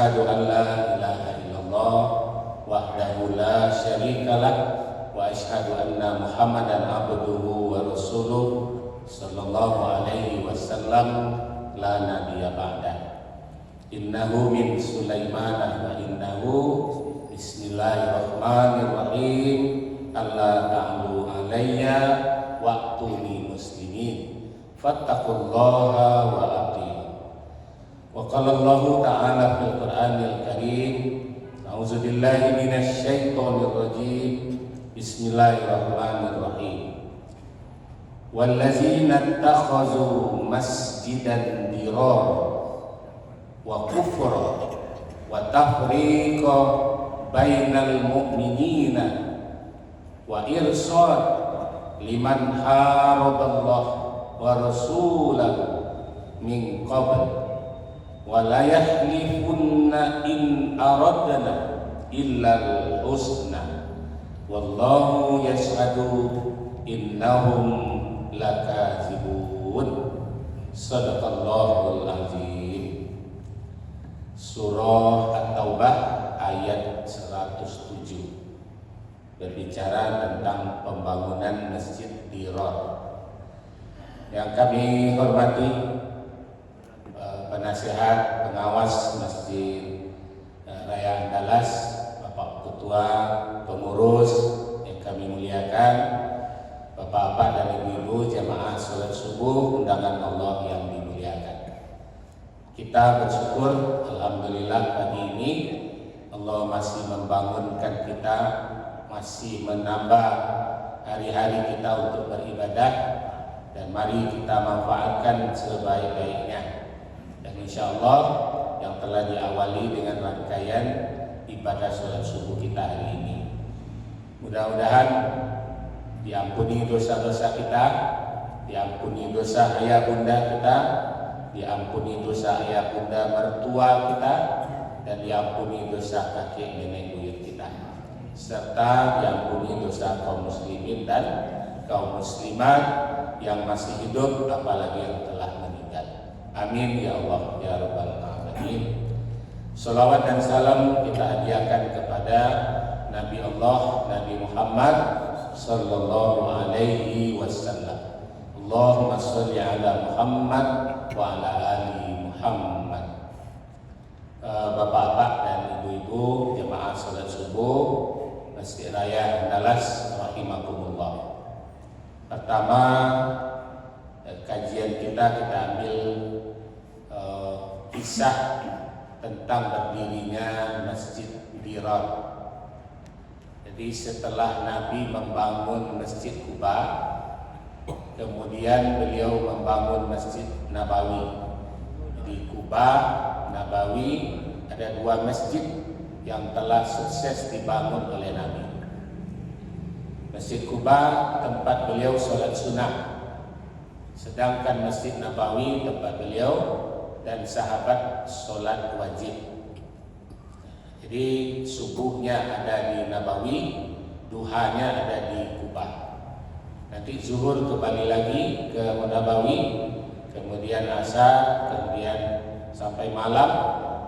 Asyhadu an la ilaha illallah wahdahu la syarikalah wa asyhadu anna Muhammadan abduhu wa rasuluh sallallahu alaihi wasallam la nabiyya ba'da. Innahu min Sulaiman wa innahu bismillahirrahmanirrahim alla ta'lu alayya wa'tuni muslimin fattaqullaha wa ati'u. Wa qala Allah ta'ala fil Qur'anil Karim a'udzu billahi minasy syaithanir rajim bismillahirrahmanirrahim. Wallazina ittakhadhu masjidan dirara wa kufra wa tafriqa bainal mu'minina wa irsad liman haraballah wa rasulahu min qabl wa la yahlifunna in aradna illa al-husna wallahu yashhadu innahum lakazibun. Sadaqallahul azim. Surah At-Taubah ayat 107 berbicara tentang pembangunan Masjid Dirar. Yang kami hormati penasihat pengawas Masjid Raya Andalas, Bapak Ketua Pengurus yang kami muliakan, Bapak-bapak dan ibu-ibu jamaah salat subuh undangan Allah yang dimuliakan. Kita bersyukur alhamdulillah pagi ini Allah masih membangunkan kita, masih menambah hari-hari kita untuk beribadah, dan mari kita manfaatkan sebaik-baiknya. Dan insya Allah yang telah diawali dengan rangkaian ibadah salat subuh kita hari ini, mudah-mudahan diampuni dosa-dosa kita, diampuni dosa ayah bunda kita, diampuni dosa ayah bunda mertua kita, dan diampuni dosa kakek nenek buyut kita, serta diampuni dosa kaum muslimin dan kaum muslimat yang masih hidup, apalagi yang telah meninggal. Amin ya Allah ya rabbal alamin. Shalawat dan salam kita hadiahkan kepada Nabi Allah, Nabi Muhammad sallallahu alaihi wasallam. Allahumma sholli ala Muhammad wa ala ali Muhammad. Bapak-bapak dan ibu-ibu jemaah salat subuh Masjid Raya Andalas rahimakumullah. Pertama, kajian kita ambil kisah tentang berdirinya Masjid Dirar. Jadi setelah Nabi membangun Masjid Kuba, kemudian beliau membangun Masjid Nabawi. Di Kuba, Nabawi, ada dua masjid yang telah sukses dibangun oleh Nabi. Masjid Kuba tempat beliau sholat sunnah, sedangkan Masjid Nabawi tempat beliau dan sahabat sholat wajib. Jadi subuhnya ada di Nabawi, duhanya ada di Kuba. Nanti zuhur kembali lagi ke Nabawi, kemudian asar, kemudian sampai malam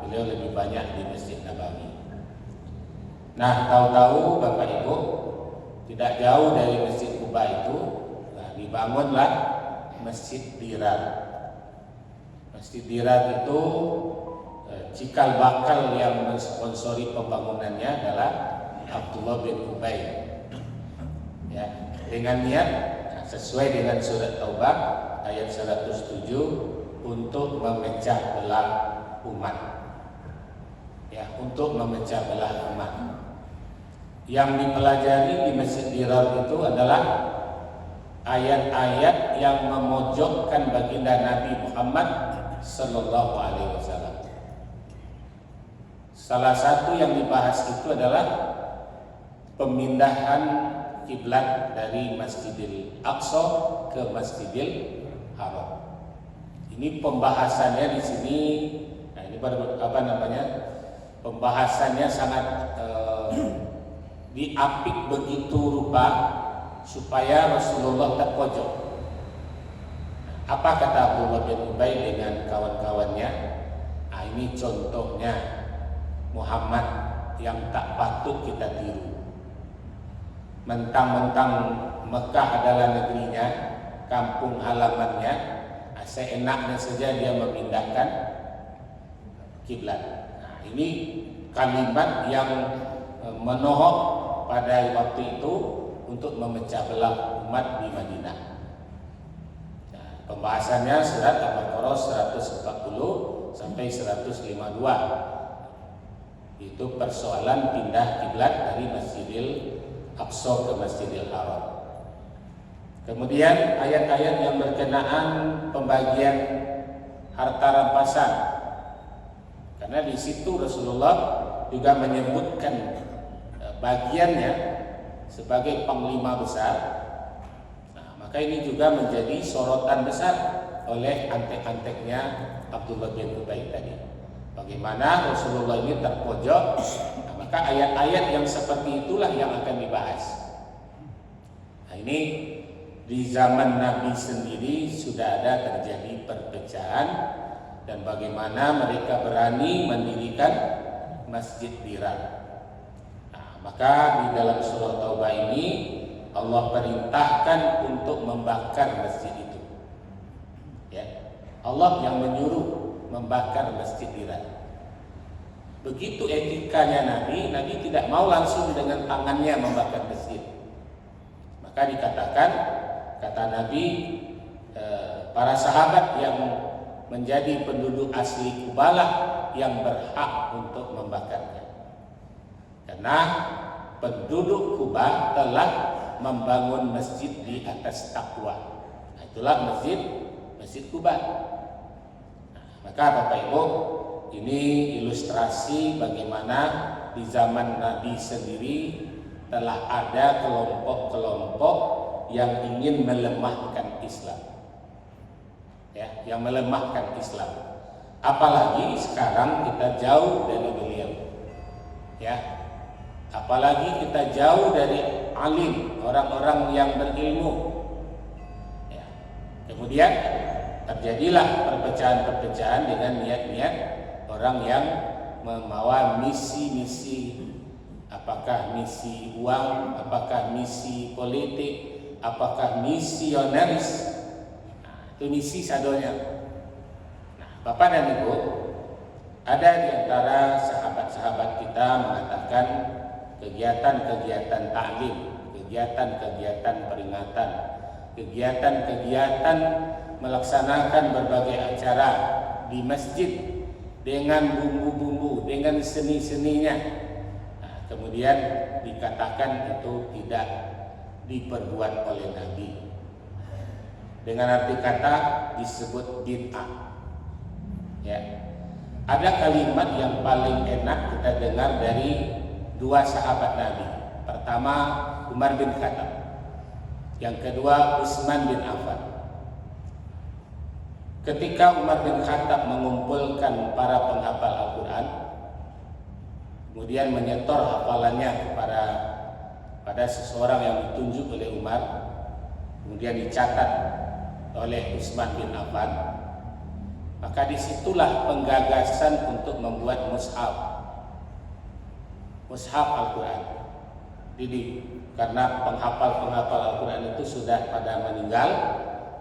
beliau lebih banyak di Masjid Nabawi. Nah, tahu-tahu Bapak Ibu, tidak jauh dari Masjid Kuba itu, dibangunlah Masjid Dirar. Masjid Dirar itu cikal bakal yang mensponsori pembangunannya adalah Abdullah bin Ubay. Ya, dengan niat sesuai dengan surat Taubah ayat 107 untuk memecah belah umat. Ya, untuk memecah belah umat. Yang dipelajari di Masjid Dirar itu adalah ayat-ayat yang memojokkan baginda Nabi Muhammad sallallahu alaihi wasallam. Salah satu yang dibahas itu adalah pemindahan kiblat dari Masjidil Aqsa ke Masjidil Haram. Ini pembahasannya di sini. Nah, ini pembahasannya sangat diapik begitu rupa supaya Rasulullah terpojok. Apa kata Abdullah bin Ubay dengan kawan-kawannya? Nah, ini contohnya Muhammad yang tak patut kita tiru. Mentang-mentang Mekah adalah negerinya, kampung halamannya, seenaknya saja dia memindahkan kiblat. Nah, ini kalimat yang menohok pada waktu itu untuk memecah belah umat di Madinah. Nah, pembahasannya surat Al-Baqarah 140 sampai 152. Itu persoalan pindah kiblat dari Masjidil Aqsa ke Masjidil Haram. Kemudian ayat-ayat yang berkenaan pembagian harta rampasan, karena di situ Rasulullah juga menyebutkan bagiannya sebagai panglima besar. Nah, maka ini juga menjadi sorotan besar oleh antek-anteknya Abdullah bin Ubay tadi. Bagaimana Rasulullah ini terpojok, nah, maka ayat-ayat yang seperti itulah yang akan dibahas. Nah, ini di zaman Nabi sendiri sudah ada terjadi perpecahan, dan bagaimana mereka berani mendirikan Masjid Dirar. Nah, maka di dalam surah Taubah ini Allah perintahkan untuk membakar masjid itu. Ya, Allah yang menyuruh membakar Masjid Dirar. Begitu etikanya Nabi tidak mau langsung dengan tangannya membakar masjid. Maka dikatakan, kata Nabi, para sahabat yang menjadi penduduk asli Kubalah yang berhak untuk membakarnya. Karena penduduk Kubah telah membangun masjid di atas takwa. Nah, itulah Masjid Kubah. Nah, maka Bapak Ibu, ini ilustrasi bagaimana di zaman Nabi sendiri telah ada kelompok-kelompok yang ingin melemahkan Islam, ya, yang melemahkan Islam. Apalagi sekarang kita jauh dari beliau, ya, apalagi kita jauh dari alim, orang-orang yang berilmu, ya. Kemudian terjadilah perpecahan-perpecahan dengan niat-niat orang yang membawa misi-misi, apakah misi uang, apakah misi politik, apakah misionaris. Nah, itu misi sadonya. Nah, Bapak dan Ibu, ada di antara sahabat-sahabat kita mengatakan kegiatan-kegiatan taklim, kegiatan-kegiatan peringatan, kegiatan-kegiatan melaksanakan berbagai acara di masjid dengan bumbu-bumbu, dengan seni-seninya. Nah, kemudian dikatakan itu tidak diperbuat oleh Nabi. Dengan arti kata disebut bid'ah. Ya. Ada kalimat yang paling enak kita dengar dari dua sahabat Nabi. Pertama Umar bin Khattab, yang kedua Utsman bin Affan. Ketika Umar bin Khattab mengumpulkan para penghafal Al-Quran, kemudian menyetor hafalannya pada seseorang yang ditunjuk oleh Umar, kemudian dicatat oleh Utsman bin Affan, maka disitulah penggagasan untuk membuat mushaf Al-Quran. Jadi karena penghafal Al-Quran itu sudah pada meninggal,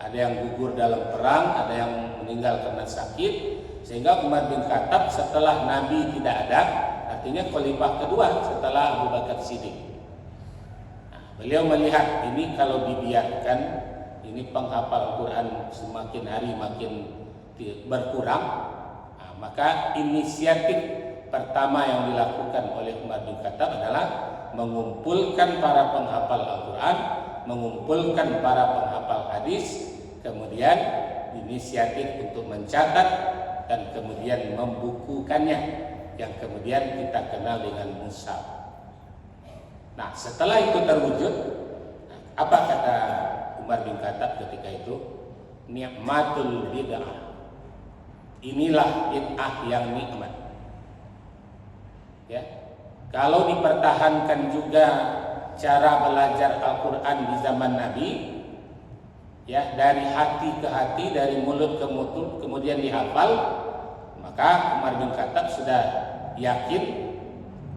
ada yang gugur dalam perang, ada yang meninggal karena sakit, sehingga Umar bin Khattab setelah Nabi tidak ada, artinya khalifah kedua setelah Abu Bakar Siddiq. Nah, beliau melihat ini kalau dibiarkan, ini penghafal Al-Quran semakin hari makin berkurang, nah, maka inisiatif pertama yang dilakukan oleh Umar bin Khattab adalah mengumpulkan para penghafal Al-Quran, mengumpulkan para penghafal hadis, kemudian inisiatif untuk mencatat dan kemudian membukukannya, yang kemudian kita kenal dengan mushaf. Nah, setelah itu terwujud, apa kata Umar bin Khattab ketika itu? Ni'matul bid'ah. Inilah bid'ah yang nikmat. Ya. Kalau dipertahankan juga cara belajar Al-Quran di zaman Nabi, ya, dari hati ke hati, dari mulut ke mulut, kemudian dihafal, maka Umar bin Khattab sudah yakin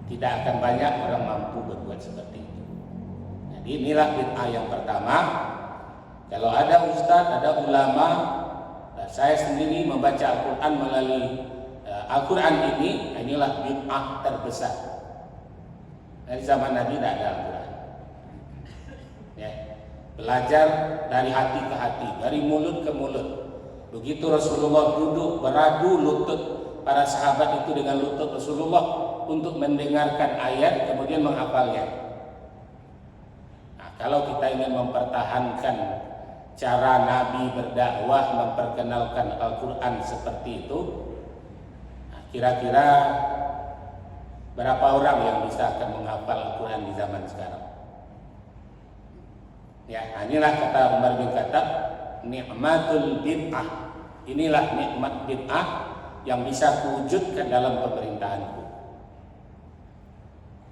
tidak akan banyak orang mampu berbuat seperti itu. Jadi inilah bid'ah yang pertama. Kalau ada ustadz, ada ulama, dan saya sendiri membaca Al-Quran melalui Al-Quran ini, inilah bid'ah terbesar. Dari zaman Nabi tidak ada Al-Quran. Ya. Belajar dari hati ke hati, dari mulut ke mulut. Begitu Rasulullah duduk beradu lutut para sahabat itu dengan lutut Rasulullah untuk mendengarkan ayat kemudian menghafalnya. Nah, kalau kita ingin mempertahankan cara Nabi berdakwah memperkenalkan Al-Quran seperti itu, nah, kira-kira berapa orang yang bisa akan menghafal Al-Quran di zaman sekarang? Ya, inilah kata Umar bin Khattab, nikmatul bid'ah. Inilah nikmat bid'ah yang bisa kuwujudkan dalam pemerintahanku.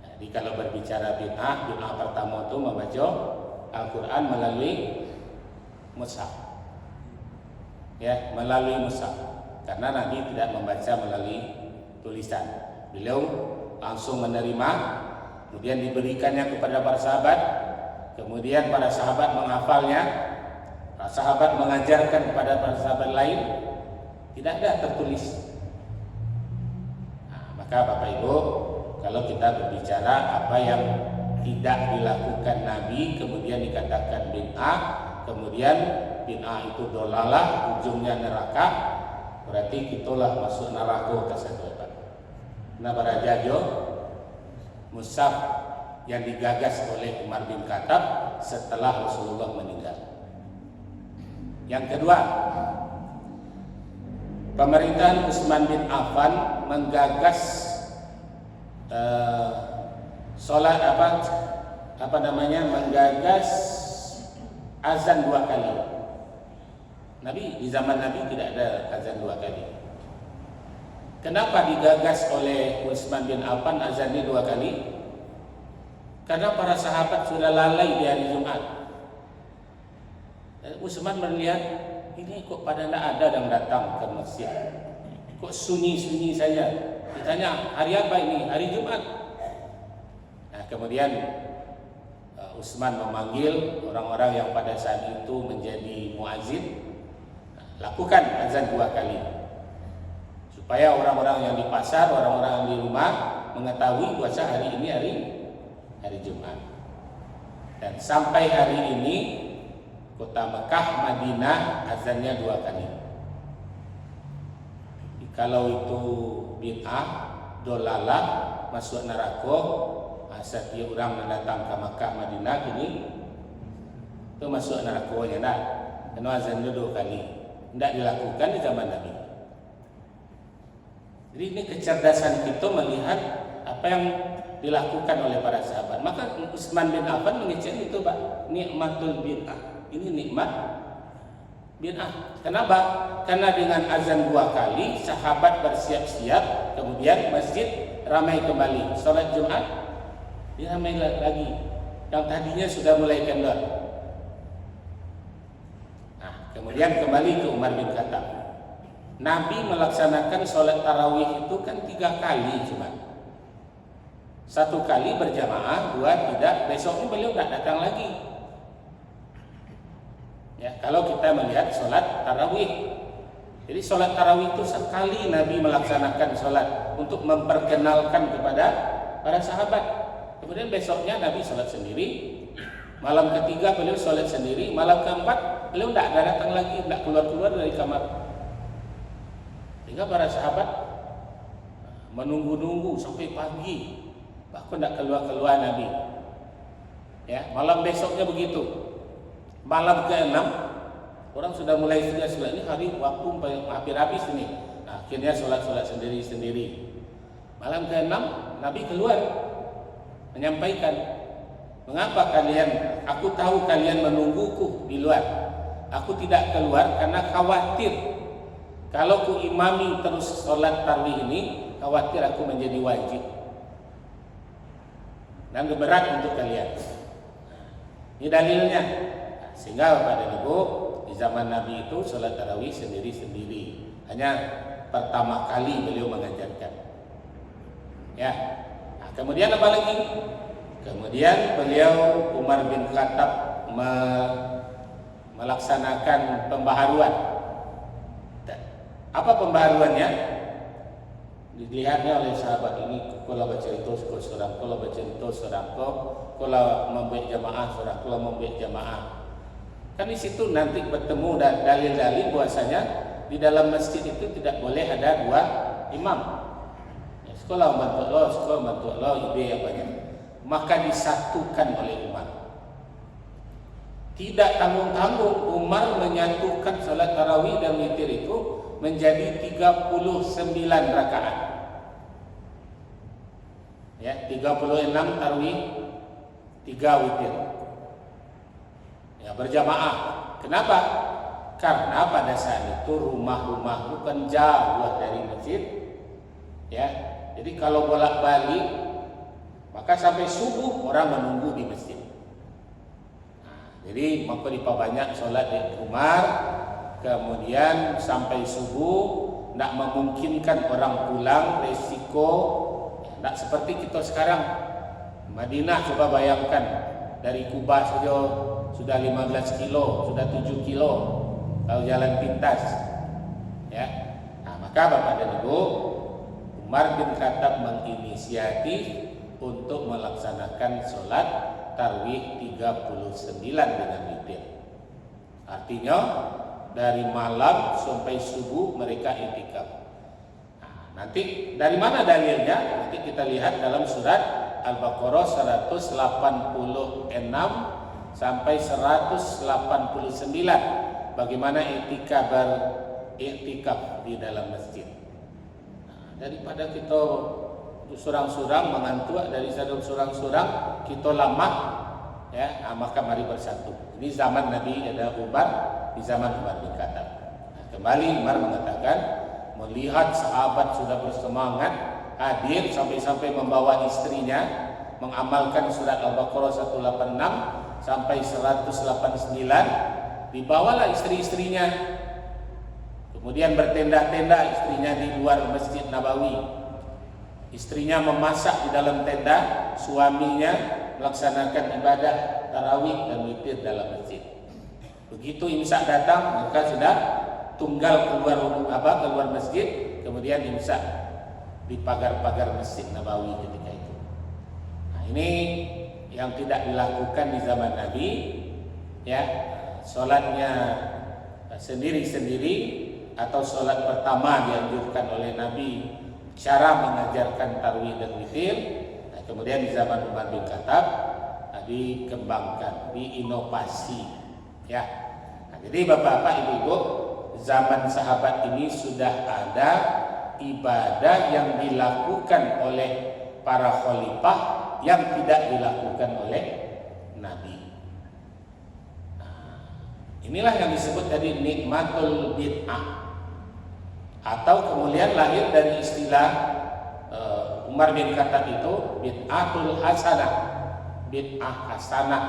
Jadi kalau berbicara bid'ah, bid'ah pertama itu membaca Al-Quran melalui mushaf. Ya, melalui mushaf. Karena Nabi tidak membaca melalui tulisan. Beliau langsung menerima, kemudian diberikannya kepada para sahabat, kemudian para sahabat menghafalnya, para sahabat mengajarkan kepada para sahabat lain, tidak ada tertulis. Nah, maka Bapak Ibu, kalau kita berbicara apa yang tidak dilakukan Nabi kemudian dikatakan bid'ah, kemudian bid'ah itu dolalah, ujungnya neraka, berarti kitalah masuk neraka tersebut. Nah, pada jajo mushaf yang digagas oleh Umar bin Khattab setelah Rasulullah meninggal. Yang kedua, pemerintahan Utsman bin Affan menggagas sholat menggagas azan 2 kali. Di zaman Nabi tidak ada azan 2 kali. Kenapa digagas oleh Utsman bin Affan azannya 2 kali? Karena para sahabat sudah lalai di hari Jumat. Utsman melihat ini kok pada tidak ada yang datang ke masjid, kok sunyi-sunyi saja. Ditanya, hari apa ini? Hari Jumat. Nah, kemudian Utsman memanggil orang-orang yang pada saat itu menjadi muazin, lakukan azan 2 kali, supaya orang-orang yang di pasar, orang-orang yang di rumah mengetahui puasa hari ini hari Jumat. Dan sampai hari ini kota Mekah, Madinah azannya 2 kali. Kalau itu bid'ah, dolalah, masuk neraka, setiap orang yang datang ke Mekah, Madinah ini itu masuk neraka ya nak. Karena azannya 2 kali. Tidak dilakukan di zaman Nabi. Jadi ini kecerdasan kita melihat apa yang dilakukan oleh para sahabat. Maka Utsman bin Affan mengecek itu, Pak, nikmatul bid'ah. Ini nikmat bid'ah. Kenapa? Karena dengan azan 2 kali sahabat bersiap-siap, kemudian masjid ramai kembali. Salat Jumat diramai lagi. Yang tadinya sudah mulai kendor. Nah, kemudian kembali ke Umar bin Khattab. Nabi melaksanakan sholat tarawih itu kan 3 kali cuma. 1 kali berjamaah, 2 tidak. Besoknya beliau tidak datang lagi. Ya, kalau kita melihat sholat tarawih, jadi sholat tarawih itu sekali Nabi melaksanakan sholat untuk memperkenalkan kepada para sahabat. Kemudian besoknya Nabi sholat sendiri, malam ketiga beliau sholat sendiri, malam keempat beliau tidak datang lagi, tidak keluar dari kamar. Sehingga para sahabat menunggu-nunggu sampai pagi, bahkan tidak keluar Nabi. Ya, malam besoknya begitu. Malam ke-6 orang sudah mulai sholat ini, hari waktu hampir habis ini. Nah, akhirnya sholat sendiri. Malam ke-6 Nabi keluar menyampaikan, mengapa kalian? Aku tahu kalian menungguku di luar. Aku tidak keluar karena khawatir kalau ku imami terus sholat tarawih ini, khawatir aku menjadi wajib dan berat untuk kalian. Ini dalilnya. Sehingga Bapak dan Ibu, di zaman Nabi itu sholat tarawih sendiri-sendiri. Hanya pertama kali beliau mengajarkan. Ya. Nah, kemudian apa lagi? Kemudian beliau Umar bin Khattab melaksanakan pembaharuan. Apa pembaharuannya? Dilihatnya oleh sahabat ini, kalau baca itu seorang, kalau baca itu seorang, kalau membuat jamaah seorang, kalau membuat jamaah. Kan di situ nanti bertemu dan dalil-dalil bahwasanya di dalam masjid itu tidak boleh ada dua imam. Ya, sekolah membantu Allah, ide apanya. Maka disatukan oleh Umar. Tidak tanggung-tanggung Umar menyatukan salat tarawih dan witir itu menjadi 39 rakaat. Ya, 36 tarawih, 3 witir. Ya, berjamaah. Kenapa? Karena pada saat itu rumah-rumah bukan jauh dari masjid. Ya. Jadi kalau bolak-balik maka sampai subuh orang menunggu di masjid. Nah, jadi maka diperbanyak sholat di Umar, kemudian sampai subuh, tidak memungkinkan orang pulang, resiko. Tidak seperti kita sekarang. Madinah coba bayangkan, dari Kuba saja sudah 15 kilo, sudah 7 kilo kalau jalan pintas. Ya. Nah, maka Bapak dan Ibu, Umar bin Khattab menginisiatif untuk melaksanakan sholat tarawih 39 dengan witir. Artinya dari malam sampai subuh mereka i'tikaf. Nah, nanti dari mana dalilnya? Nanti kita lihat dalam surat Al-Baqarah 186 sampai 189 bagaimana i'tikaf di dalam masjid. Nah, daripada kita surang-surang mengantuk, dari surang-surang kita lama, ya, maka mari bersatu. Ini zaman Nabi ada Umar, di zaman Umar bin Khattab. Nah, kembali Umar mengatakan, melihat sahabat sudah bersemangat hadir sampai-sampai membawa istrinya mengamalkan surat Al-Baqarah 186 sampai 189, dibawalah istri-istrinya. Kemudian bertenda-tenda istrinya di luar Masjid Nabawi. Istrinya memasak di dalam tenda, suaminya melaksanakan ibadah tarawih dan witir dalam masjid. Begitu imsak datang, maka sudah tunggal keluar masjid, kemudian imsak di pagar-pagar Masjid Nabawi ketika itu. Nah, ini yang tidak dilakukan di zaman Nabi, ya, sholatnya sendiri-sendiri atau sholat pertama dianjurkan oleh Nabi cara mengajarkan tarawih dan witir. Nah, kemudian di zaman Umar bin Khattab dikembangkan, diinovasi, ya. Nah, jadi Bapak-bapak, Ibu-ibu, zaman sahabat ini sudah ada ibadah yang dilakukan oleh para khalifah yang tidak dilakukan oleh Nabi. Nah, inilah yang disebut tadi nikmatul bid'ah, atau kemudian lahir dari istilah Umar bin Khattab itu bid'atul hasanah, bid'ah hasanah,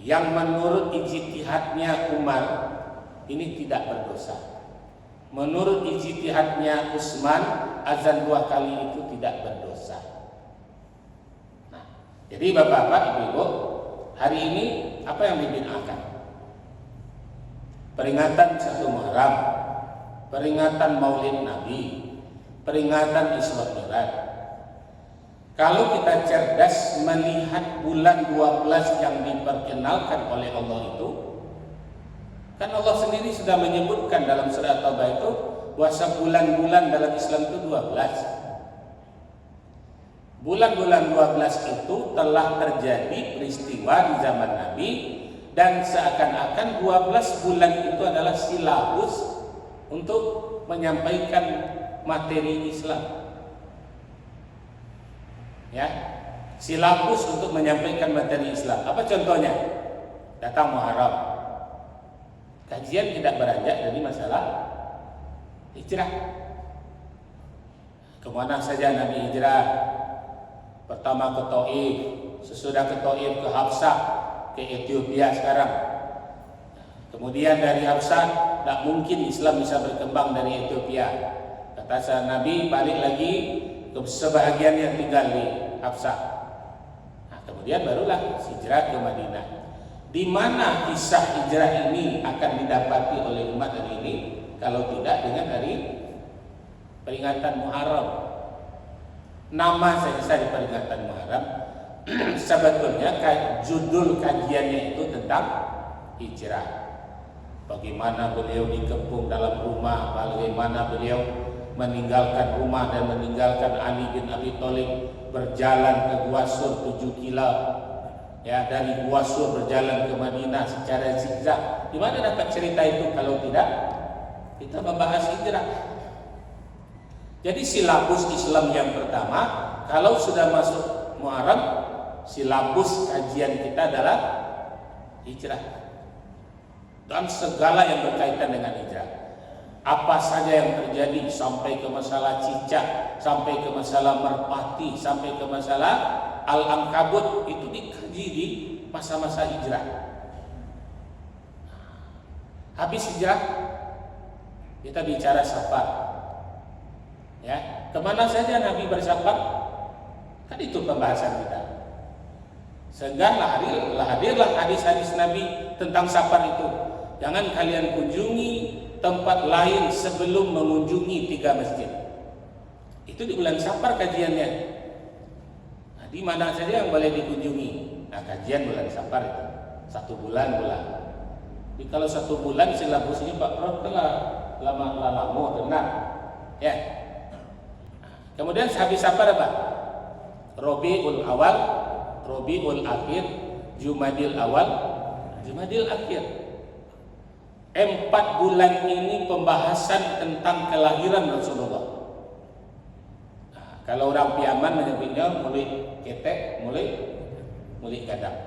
yang menurut ijtihadnya Umar ini tidak berdosa. Menurut ijtihadnya Utsman, azan 2 kali itu tidak berdosa. Nah, jadi Bapak-bapak, Ibu-ibu, hari ini apa yang dibid'ahkan? Peringatan 1 Muharram, peringatan Maulid Nabi, peringatan Isra Mi'raj. Kalau kita cerdas melihat bulan 12 yang diperkenalkan oleh Allah itu, kan Allah sendiri sudah menyebutkan dalam surat Taubah itu bahwa bulan-bulan dalam Islam itu 12. Bulan-bulan 12 itu telah terjadi peristiwa di zaman Nabi, dan seakan-akan 12 bulan itu adalah silabus untuk menyampaikan materi Islam. Ya, silabus untuk menyampaikan materi Islam. Apa contohnya? Datang Muharram, kajian tidak beranjak dari masalah hijrah. Kemana saja Nabi hijrah? Pertama ke Taif, sesudah ke Taif ke Habsah, ke Ethiopia sekarang. Kemudian dari Habsah, tidak mungkin Islam bisa berkembang dari Ethiopia. Kata Nabi, balik lagi sebahagian yang tinggal di Hafsah. Nah, kemudian barulah hijrah ke Madinah. Di mana kisah hijrah ini akan didapati oleh umat hari ini kalau tidak dengan hari peringatan Muharram. Nama saja di peringatan Muharram. Sebetulnya judul kajiannya itu tentang hijrah. Bagaimana beliau dikepung dalam rumah, bagaimana beliau meninggalkan rumah dan meninggalkan Ali bin Abi Thalib, berjalan ke Gua Sur 7 kilo. Ya, dari Gua Sur berjalan ke Madinah secara zigzag. Di mana dapat cerita itu kalau tidak kita membahas hijrah? Jadi silabus Islam yang pertama, kalau sudah masuk Muharram, silabus kajian kita adalah hijrah dan segala yang berkaitan dengan hijrah. Apa saja yang terjadi sampai ke masalah cicak, sampai ke masalah merpati, sampai ke masalah Al-Ankabut, itu dikaji di masa-masa hijrah. Habis hijrah kita bicara safar. Ya, kemana saja Nabi bersafar? Kan itu pembahasan kita. Sehingga hadirlah hadis-hadis Nabi tentang safar itu. Jangan kalian kunjungi tempat lain sebelum mengunjungi 3 masjid. Itu di bulan safar kajiannya. Nah, di mana saja yang boleh dikunjungi? Nah, kajian bulan safar itu 1 bulan pula. Jadi kalau 1 bulan silabusnya Pak Prof telah lama tenang. Ya. Kemudian habis safar apa? Rabiul Awal, Rabiul Akhir, Jumadil Awal, Jumadil Akhir. 4 bulan ini pembahasan tentang kelahiran Rasulullah. Nah, kalau orang Piaman menyebutnya mulai ketek, mulai gadang.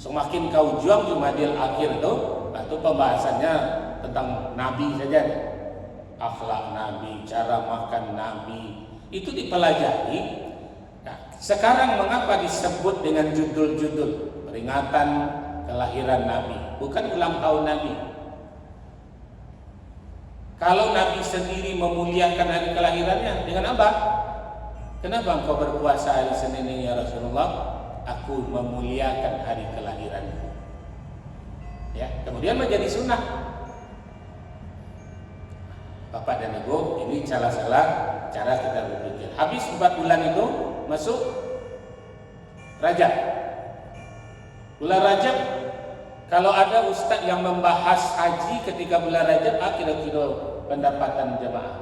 Semakin kau juang Jumadil Akhir itu, itu pembahasannya tentang Nabi saja. Akhlak Nabi, cara makan Nabi, itu dipelajari. Nah, sekarang mengapa disebut dengan judul-judul peringatan kelahiran Nabi, bukan ulang tahun Nabi? Kalau Nabi sendiri memuliakan hari kelahirannya dengan apa? Kenapa engkau berpuasa hari Senin ini ya Rasulullah? Aku memuliakan hari kelahiranmu. Ya, kemudian menjadi sunnah. Bapak dan Ibu, ini salah-salah cara kita berpikir. Habis 4 bulan itu masuk Rajab. Bulan Rajab, kalau ada ustaz yang membahas haji ketika bulan Rajab, kira-kira pendapatan jemaah.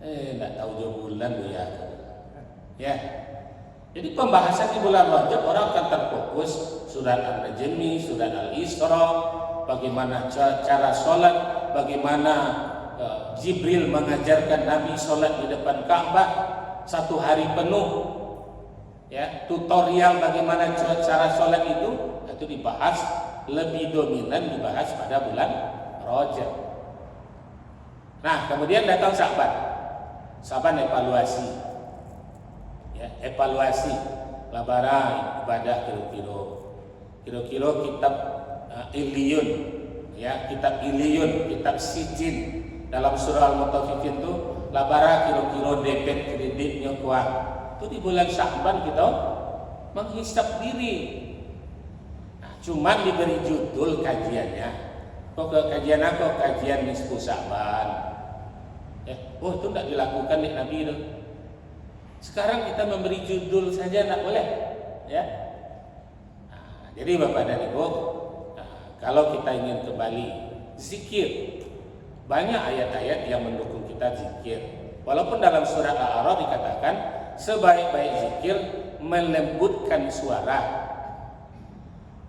Enggak tahu jauh bulan ya. Ya. Jadi pembahasan di bulan Rajab orang akan terfokus surat An-Najm, surat Al-Isra, bagaimana cara sholat, bagaimana Jibril mengajarkan Nabi sholat di depan Ka'bah 1 hari penuh. Ya, tutorial bagaimana cara sholat itu dibahas, lebih dominan dibahas pada bulan Rajab. Nah, kemudian datang Sa'ban evaluasi. Ya, evaluasi labaran ibadah kira-kira kitab Iliyun, ya, kitab Iliyun, kitab Sijin dalam surah Al-Mutaffifin itu labara kira-kira debit kreditnya kuat. Itu di bulan Sa'ban kita menghisap diri. Nah, cuman diberi judul kajiannya. Kok kajian apa? Kajian nisfu Sa'ban. Ya, oh itu tidak dilakukan di Nabi itu. Sekarang kita memberi judul saja tidak boleh, ya. Nah, jadi Bapak dan Ibu, kalau kita ingin kembali zikir, banyak ayat-ayat yang mendukung kita zikir. Walaupun dalam surat Al-A'raf dikatakan sebaik-baik zikir melembutkan suara.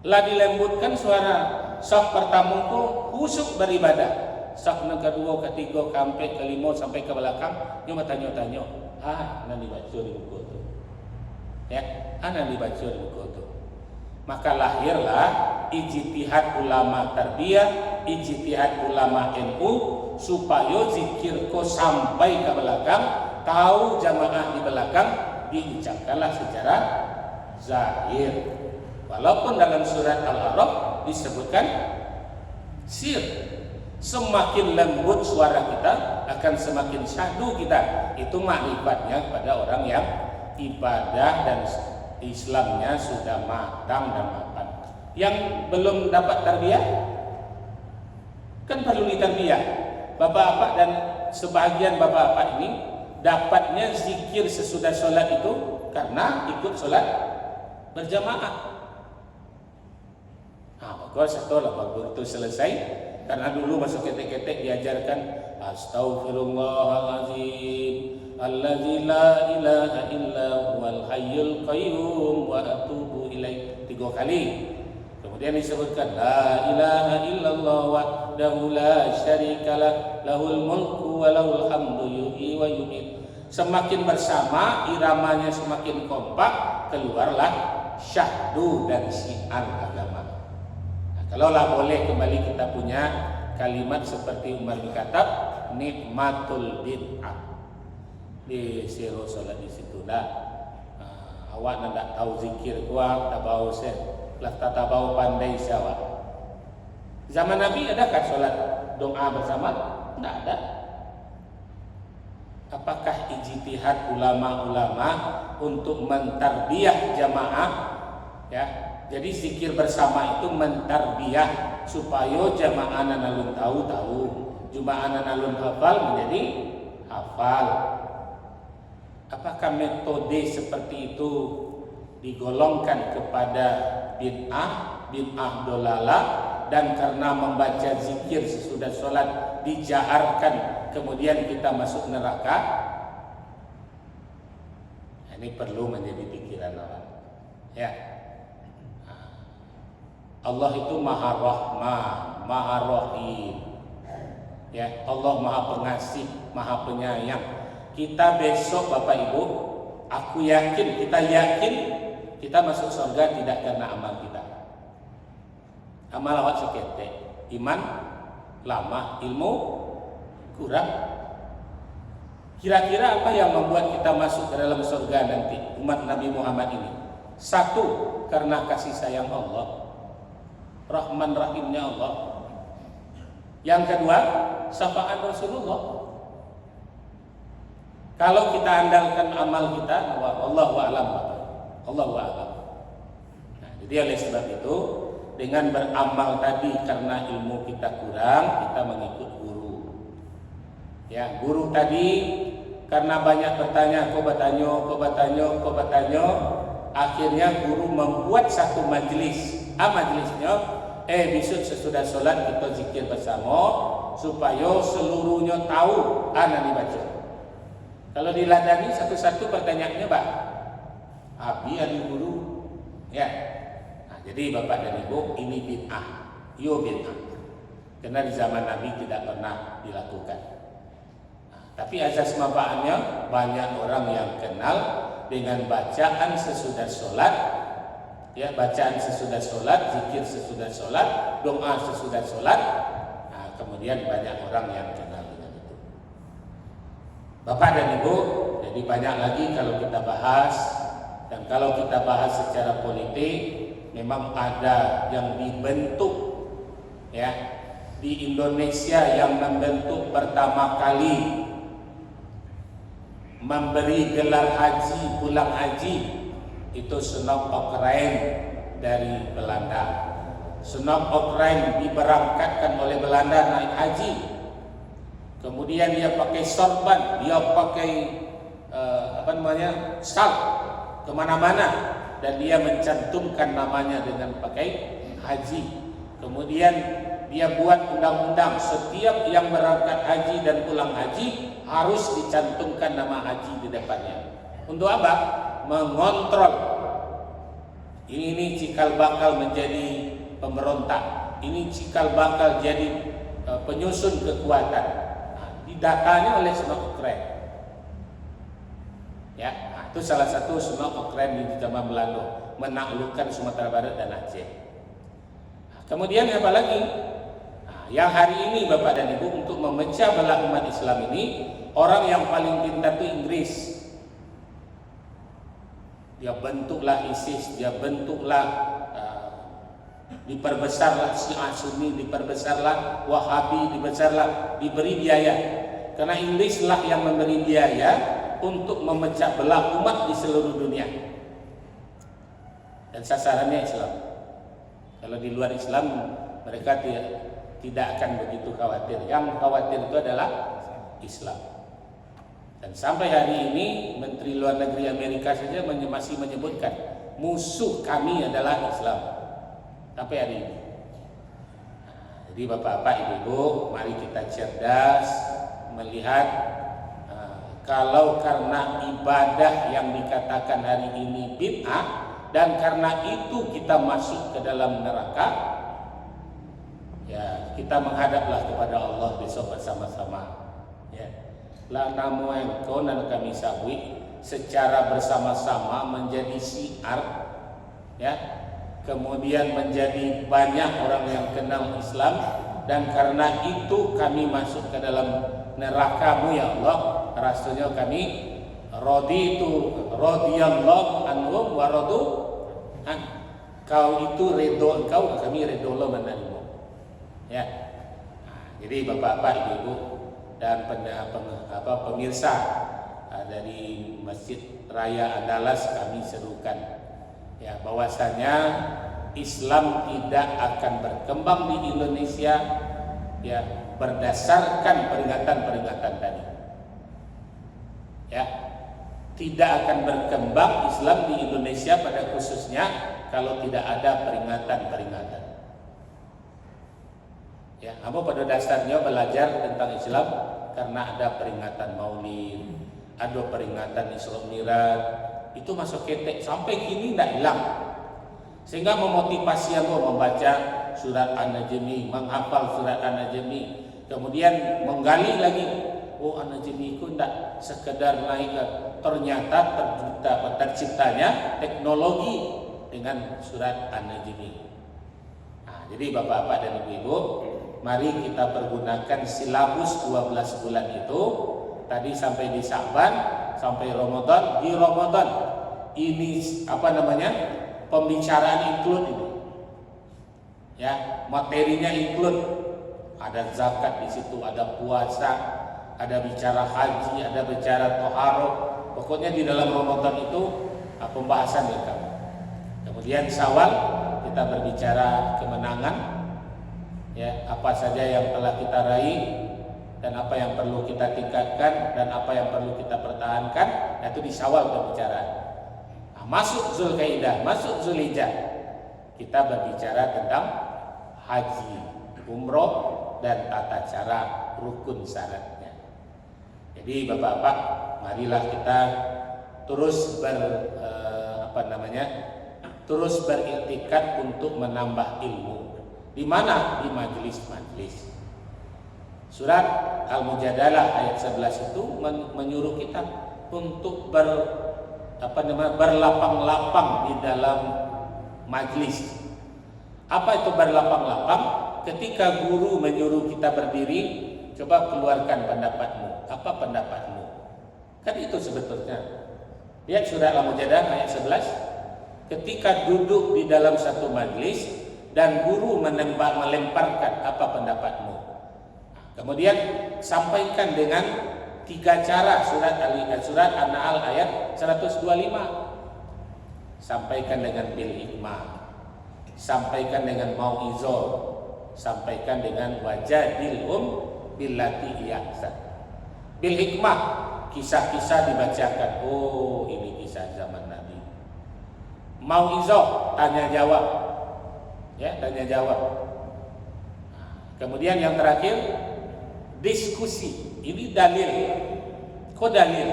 Lah dilembutkan suara. Saf pertama itu khusyuk beribadah. Saf yang kedua, ketiga, keempat, kelima sampai ke belakang, cuma tanya-tanya. Nanti baca di buku itu. Ya, nanti baca di buku itu. Maka lahirlah ijtihad ulama tarbiyah, ijtihad ulama NU supaya zikirku sampai ke belakang, tahu jamaah di belakang, diucapkanlah secara zahir. Walaupun dalam surat Al-A'raf disebutkan sir. Semakin lembut suara kita, akan semakin syahdu kita. Itu makrifatnya kepada orang yang ibadah dan Islamnya sudah matang dan mapan. Yang belum dapat tarbiyah kan perlu ditarbiyah. Bapak-bapak dan sebagian bapak-bapak ini dapatnya zikir sesudah sholat itu karena ikut sholat berjamaah. Maka setelah waktu itu selesai, karena dulu masuk ketek-ketek diajarkan Astaghfirullahaladzim alladzi la ilaha illa huwal hayyul qayyum wa atubu ilaih 3 kali. Kemudian disebutkan la ilaha illallah wahdahu la syarikalah lahul mulku wa lahul hamdu yuhyi wa yumiit. Semakin bersama, iramanya semakin kompak, keluarlah syahdu dan syiar agama. Nah, kalaulah boleh kembali kita punya kalimat seperti Umar bin Khattab, nikmatul bid'ah. Di siro salat di situ dah. Awak nak tahu zikir kuat, tak bau sen, tak bau pandai siapa. Zaman Nabi adakah salat doa bersama? Tidak ada. Apakah ijtihad ulama-ulama untuk mentarbiyah jamaah? Ya, jadi zikir bersama itu mentarbiyah supaya jamaah nalun tahu, jamaah nalun hafal menjadi hafal. Apakah metode seperti itu digolongkan kepada bid'ah dolalah, dan karena membaca zikir sesudah sholat dijaharkan kemudian kita masuk neraka? Ini perlu menjadi pikiran orang. Ya, Allah itu Maha Rahman, Maha Rahim. Ya, Allah Maha Pengasih, Maha Penyayang. Kita besok Bapak Ibu, aku yakin, kita yakin kita masuk surga tidak karena amal kita. Amal awak seketek, iman lama, ilmu kurang. Kira-kira apa yang membuat kita masuk ke dalam surga nanti, umat Nabi Muhammad ini? 1, karena kasih sayang Allah, Rahman Rahimnya Allah. Yang kedua, syafaat Rasulullah. Kalau kita andalkan amal kita, wallahu a'lam, Allahu a'lam. Nah, jadi oleh sebab itu, dengan beramal tadi karena ilmu kita kurang, kita mengikut guru. Ya, guru tadi karena banyak bertanya, kau bertanya, akhirnya guru membuat satu majelis. Majelisnya, besok sesudah sholat kita zikir bersama supaya seluruhnya tahu ana dibaca. Kalau diladani satu-satu pertanyaannya, Pak, abi ada guru, ya. Nah, jadi Bapak dan Ibu, ini bid'ah, bid'ah, karena di zaman Nabi tidak pernah dilakukan. Nah, tapi azas manfaatnya banyak orang yang kenal dengan bacaan sesudah sholat, ya, bacaan sesudah sholat, zikir sesudah sholat, doa sesudah sholat. Nah, kemudian banyak orang yang kenal dengan itu. Bapak dan Ibu, jadi banyak lagi kalau kita bahas, dan kalau kita bahas secara politik, memang ada yang dibentuk, ya, di Indonesia yang membentuk pertama kali memberi gelar haji, pulang haji, itu Sunop Okrijn dari Belanda. Sunop Okrijn diberangkatkan oleh Belanda naik haji. Kemudian dia pakai sorban, dia pakai sal kemana-mana, dan dia mencantumkan namanya dengan pakai haji. Kemudian dia buat undang-undang, setiap yang berangkat haji dan pulang haji harus dicantumkan nama haji di depannya. Untuk apa? Mengontrol. Ini cikal bakal menjadi pemberontak, ini cikal bakal jadi penyusun kekuatan. Datanya oleh Sunop Okrijn, ya, nah, itu salah satu Sunop Okrijn di zaman Belanda menaklukkan Sumatera Barat dan Aceh. Nah, kemudian apa lagi? Nah, yang hari ini Bapak dan Ibu, untuk memecah belah umat Islam ini, orang yang paling pintar itu Inggris. Dia bentuklah ISIS, dia bentuklah Diperbesarlah Syiah Sunni, diperbesarlah Wahabi, diberi biaya. Karena Inggris lah yang memberi biaya untuk memecah belah umat di seluruh dunia. Dan sasarannya Islam. Kalau di luar Islam mereka tidak akan begitu khawatir. Yang khawatir itu adalah Islam. Dan sampai hari ini Menteri Luar Negeri Amerika saja masih menyebutkan musuh kami adalah Islam. Sampai hari ini. Jadi bapak-bapak, ibu-ibu, mari kita cerdas melihat kalau karena ibadah yang dikatakan hari ini bid'ah dan karena itu kita masuk ke dalam neraka, ya kita menghadaplah kepada Allah besok bersama-sama. Ya. La namu engkau dan kami sabui secara bersama-sama menjadi syiar, ya. Kemudian menjadi banyak orang yang kenal Islam, dan karena itu kami masuk ke dalam neraka-Mu ya Allah. Rasanya kami radhiyallahu anhum wa radu an. Kau itu ridho engkau, kami ridho Allah menerima. Ya. Jadi bapak-bapak, ibu-ibu dan pemirsa dari Masjid Raya Andalas, kami serukan ya bahwasanya Islam tidak akan berkembang di Indonesia ya berdasarkan peringatan-peringatan tadi. Ya. Tidak akan berkembang Islam di Indonesia pada khususnya kalau tidak ada peringatan-peringatan. Ya, kamu pada dasarnya belajar tentang Islam karena ada peringatan Maulid, ada peringatan Isra Mi'raj, itu masuk ketek sampai kini tidak hilang. Sehingga memotivasi aku membaca surat An-Najmi, menghafal surat An-Najmi, kemudian menggali lagi. Oh, An-Najmi itu tidak sekedar naik, ternyata terciptanya teknologi dengan surat An-Najmi. Nah, jadi bapak-bapak dan ibu-ibu, mari kita pergunakan silabus 12 bulan itu tadi sampai di Sya'ban, sampai Ramadan. Di Ramadan ini pembicaraan include ini. Ya, materinya include. Ada zakat di situ, ada puasa, ada bicara haji, ada bicara toharoh. Pokoknya di dalam Ramadan itu pembahasan lengkap. Kemudian Syawal kita berbicara kemenangan, ya apa saja yang telah kita raih dan apa yang perlu kita tingkatkan dan apa yang perlu kita pertahankan. Itu di Syawal berbicara. Nah, masuk Zulkaidah, masuk Zulhijjah, kita berbicara tentang haji, umroh dan tata cara rukun syaratnya. Jadi bapak-bapak, marilah kita terus terus beriktikad untuk menambah ilmu. Di mana? Di majelis-majelis. Surat Al-Mujadalah ayat 11 itu menyuruh kita untuk berlapang-lapang di dalam majelis. Apa itu berlapang-lapang? Ketika guru menyuruh kita berdiri, coba keluarkan pendapatmu. Apa pendapatmu? Kan itu sebetulnya. Lihat surat Al-Mujadalah ayat 11. Ketika duduk di dalam satu majelis dan guru melemparkan apa pendapatmu. Kemudian sampaikan dengan 3 cara. Surat An-Nahl ayat 125. Sampaikan dengan bil hikmah, sampaikan dengan mau'izah, sampaikan dengan wajadilhum billati ahsan. Bil hikmah, kisah-kisah dibacakan. Oh, ini kisah zaman Nabi. Mau'izah, tanya jawab. Ya, tanya jawab. Kemudian yang terakhir, diskusi. Ini dalil. Kok dalil?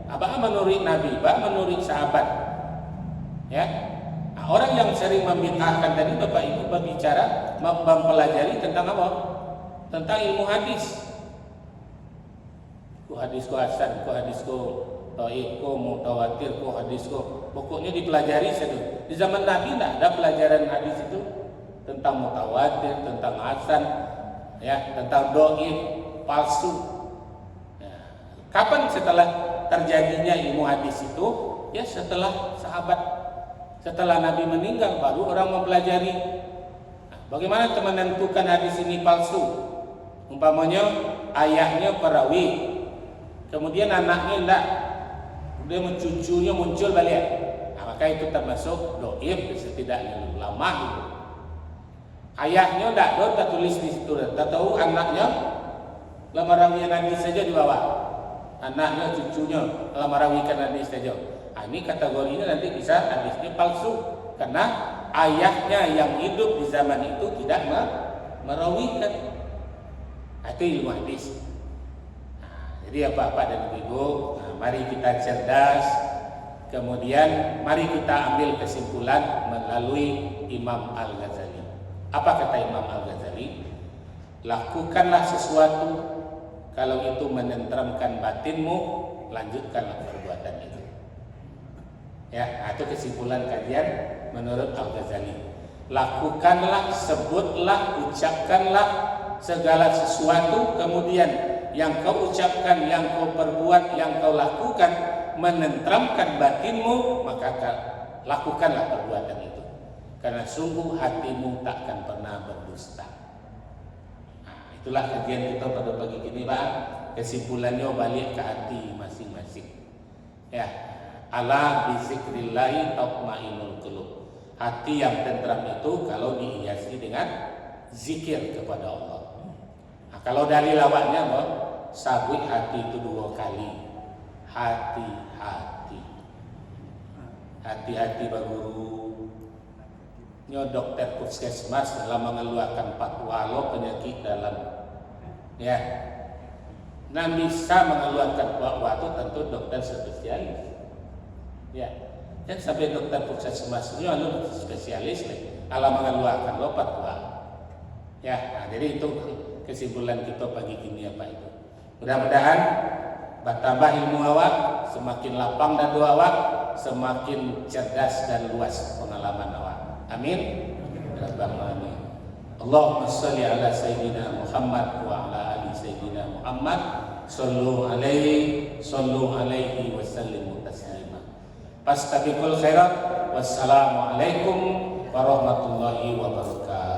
Apa menurut Nabi, apa menurut sahabat? Ya. Nah, orang yang sering membid'ahkan tadi Bapak Ibu berbicara mempelajari tentang apa? Tentang ilmu hadis. Ku hadis ku hasan, ku hadis ku dhaif, ku mutawatir, ku hadis ku. Pokoknya dipelajari saja. Di zaman Nabi tidak ada pelajaran hadis itu tentang mutawatir, tentang hasan, ya, tentang dhaif, palsu. Ya. Kapan setelah terjadinya ilmu hadis itu? Ya setelah sahabat, setelah Nabi meninggal baru orang mempelajari Bagaimana menentukan hadis ini palsu? Umpamanya ayahnya perawi, kemudian anaknya enggak, kemudian cucunya muncul balik, nah, maka itu termasuk doif setidaknya lama itu. Ayahnya enggak, tak tulis di situ, tak tahu anaknya lamarawikan hadis saja di bawah, anaknya cucunya lamarawikan hadis saja. Nah, ini kategorinya nanti bisa hadisnya palsu karena ayahnya yang hidup di zaman itu tidak merawikan. Itu ilmu hadis. Jadi apa-apa dan ibu, mari kita cerdas. Kemudian mari kita ambil kesimpulan melalui Imam Al-Ghazali. Apa kata Imam Al-Ghazali? Lakukanlah sesuatu, kalau itu menenteramkan batinmu, lanjutkanlah perbuatan itu. Ya, itu kesimpulan kajian menurut Al-Ghazali. Lakukanlah, sebutlah, ucapkanlah segala sesuatu, kemudian yang kau ucapkan, yang kau perbuat, yang kau lakukan menenteramkan batinmu, maka lakukanlah perbuatan itu. Karena sungguh hatimu takkan pernah berdusta. Nah, itulah kajian kita pada pagi ini, Pak. Kesimpulannya balik ke hati masing-masing. Ya, ala bizikrillahi tatma'innul qulub. Hati yang tentram itu kalau dihiasi dengan zikir kepada Allah. Nah, kalau dari lawaknya, sabut hati itu 2 kali. Hati-hati. Hati-hati Pak Guru. Nyo dokter puskesmas dalam mengeluarkan fatwa lo penyakit dalam. Ya. Nah, bisa mengeluarkan fatwa itu tentu dokter spesialis. Ya. Dan sampai dokter puskesmas ini anu spesialis alam mengeluarkan lo fatwa. Ya, nah, jadi itu kesimpulan kita pagi ini apa itu. Mudah-mudahan bertambah ilmu awak, semakin lapang dan doa awak, semakin cerdas dan luas pengalaman awak. Amin. Rabbal alamin. Allahumma shalli ala sayyidina Muhammad wa ala ali sayyidina Muhammad. Sallu alaihi wa sallimu taslima. Fastabiqul khairat. Wassalamualaikum warahmatullahi wabarakatuh.